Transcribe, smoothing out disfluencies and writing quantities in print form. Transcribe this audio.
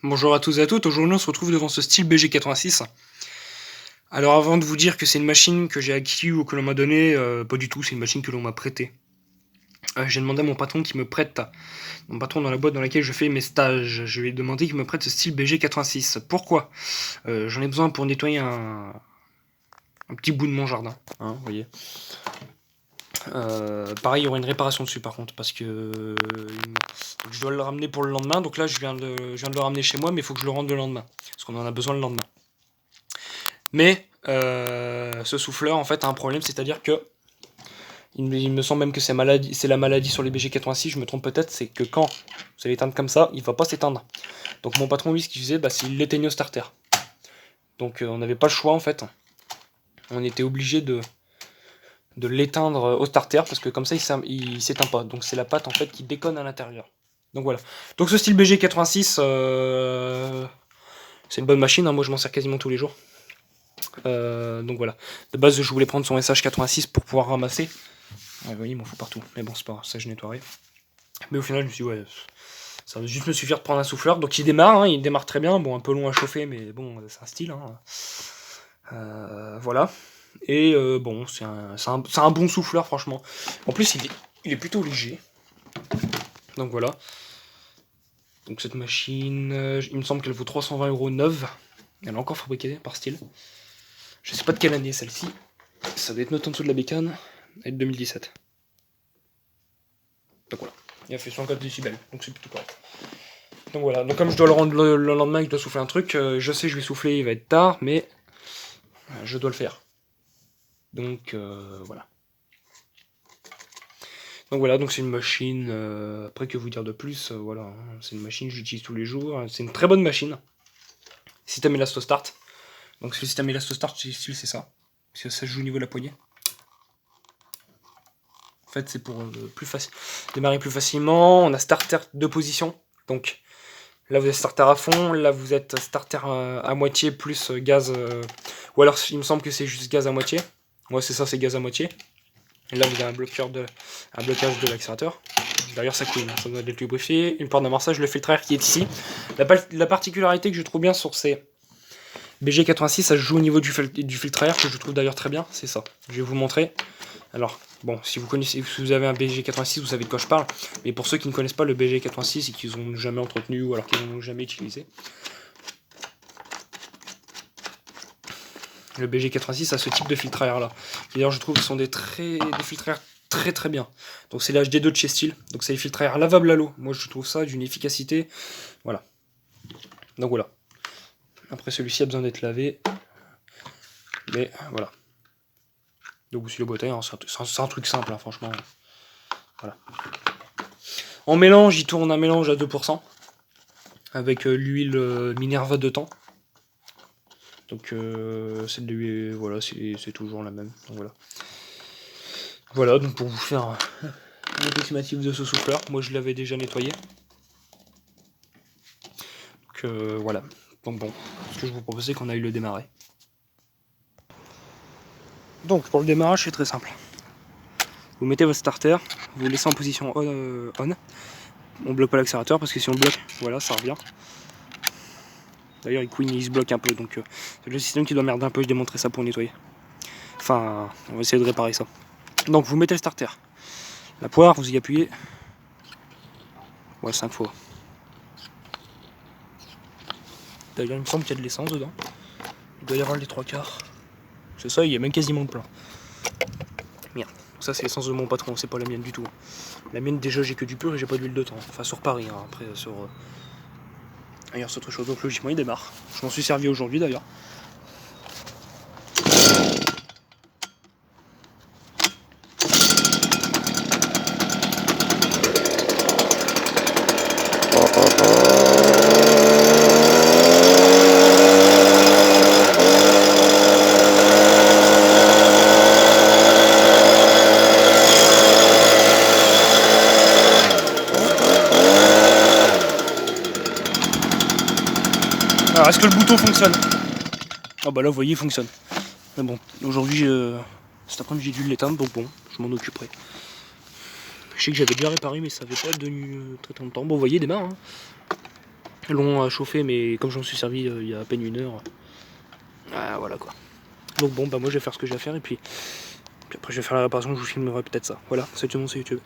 Bonjour à tous et à toutes, aujourd'hui on se retrouve devant ce style BG86. Alors avant de vous dire que c'est une machine que j'ai acquis ou que l'on m'a donnée, pas du tout, c'est une machine que l'on m'a prêtée. J'ai demandé à mon patron qui me prête, mon patron dans la boîte dans laquelle je fais mes stages, je lui ai demandé qu'il me prête ce style BG86. Pourquoi? J'en ai besoin pour nettoyer un petit bout de mon jardin, hein, vous voyez. Pareil, il y aura une réparation dessus par contre, parce que je dois le ramener pour le lendemain. Donc là, je viens de le ramener chez moi, mais il faut que je le rende le lendemain, parce qu'on en a besoin le lendemain. Mais ce souffleur, en fait, a un problème, c'est-à-dire que il me semble même que c'est la maladie sur les BG86, je me trompe peut-être, c'est que quand vous allez l'éteindre comme ça, il va pas s'éteindre. Donc mon patron, lui, ce qu'il faisait, c'est qu'il l'éteignait au starter. Donc on n'avait pas le choix, en fait. On était obligé de l'éteindre au starter, parce que comme ça, il s'éteint pas. Donc c'est la pâte, en fait, qui déconne à l'intérieur. Donc voilà. Donc ce style BG86, c'est une bonne machine, hein. Moi je m'en sers quasiment tous les jours. Donc voilà. De base, je voulais prendre son SH86 pour pouvoir ramasser. Ouais, vous voyez, il m'en faut partout. Mais bon, c'est pas grave, ça je nettoierai. Mais au final, je me suis dit, ouais, ça va juste me suffire de prendre un souffleur. Donc il démarre, hein, il démarre très bien. Bon, un peu long à chauffer, mais bon, c'est un style. Hein. Voilà. Et bon, c'est un bon souffleur, franchement. En plus, il est plutôt léger. Donc voilà. Donc cette machine, il me semble qu'elle vaut 320 € neuve. Elle est encore fabriquée par Style. Je sais pas de quelle année celle-ci. Ça doit être noté en dessous de la bécane. Elle est de 2017. Donc voilà. Il a fait 104 décibels, donc c'est plutôt correct. Donc voilà. Donc comme je dois le rendre le lendemain, je dois souffler un truc. Je sais que je vais souffler, il va être tard, mais je dois le faire. Donc voilà. Donc voilà, donc c'est une machine, après que vous dire de plus, voilà, hein, c'est une machine que j'utilise tous les jours, c'est une très bonne machine. Système Elasto Start. Donc le système Elasto Start, c'est ça. Ça se joue au niveau de la poignée. En fait, c'est pour démarrer plus facilement. On a starter 2 positions. Donc là, vous êtes starter à fond. Là, vous êtes starter à moitié plus gaz. Ou alors, il me semble que c'est juste gaz à moitié. Ouais, c'est ça, c'est gaz à moitié. Et là, vous avez un blocage de l'accélérateur. D'ailleurs, ça couine, ça doit être lubrifié. Une porte d'amorçage, le filtre air qui est ici. La particularité que je trouve bien sur ces BG86, ça se joue au niveau du filtre air, que je trouve d'ailleurs très bien. C'est ça. Je vais vous montrer. Alors, bon, si vous avez un BG86, vous savez de quoi je parle. Mais pour ceux qui ne connaissent pas le BG86 et qu'ils n'ont jamais entretenu ou alors qu'ils n'ont jamais utilisé, le BG86 a ce type de filtre à air là. D'ailleurs, je trouve que ce sont des filtres à air très bien. Donc c'est l'HD2 de chez Style. Donc c'est les filtres à air lavables à l'eau. Moi je trouve ça d'une efficacité. Voilà. Donc voilà. Après celui-ci a besoin d'être lavé. Mais voilà. Donc vous suivez le boîtier, hein, c'est un truc simple, hein, franchement. Voilà. En mélange, il tourne un mélange à 2%. Avec l'huile Minerva de temps. Donc celle de l'huile, voilà, c'est toujours la même. Donc voilà. Voilà, donc pour vous faire un approximatif de ce souffleur, moi je l'avais déjà nettoyé. Donc voilà. Donc bon, ce que je vous propose c'est qu'on aille le démarrer. Donc pour le démarrage c'est très simple. Vous mettez votre starter, vous le laissez en position on. On bloque pas l'accélérateur parce que si on bloque, voilà, ça revient. D'ailleurs il se bloque un peu, donc c'est le système qui doit merder un peu, je démontrerai ça pour nettoyer. Enfin, on va essayer de réparer ça. Donc vous mettez le starter. La poire, vous y appuyez. Ouais, 5 fois. D'ailleurs, il me semble qu'il y a de l'essence dedans. Il doit y avoir les 3/4. C'est ça, il y a même quasiment le plein. Merde. Ça, c'est l'essence de mon patron, c'est pas la mienne du tout. La mienne, déjà, j'ai que du pur et j'ai pas d'huile de temps. Enfin, sur Paris, hein. Après, sur. Ailleurs, c'est autre chose. Donc, logiquement, il démarre. Je m'en suis servi aujourd'hui d'ailleurs. Alors, est-ce que le bouton fonctionne? Ah bah là, vous voyez, il fonctionne. Mais bon, aujourd'hui, cet après-midi, j'ai dû l'éteindre, donc bon, je m'en occuperai. Je sais que j'avais déjà réparé, mais ça avait pas tenu très longtemps. Bon, vous voyez, il démarre. Hein. long à chauffer, mais comme j'en suis servi il y a à peine 1 heure, voilà quoi. Donc bon, bah moi je vais faire ce que j'ai à faire, et puis après je vais faire la réparation, je vous filmerai peut-être ça. Voilà, salut tout le monde sur YouTube.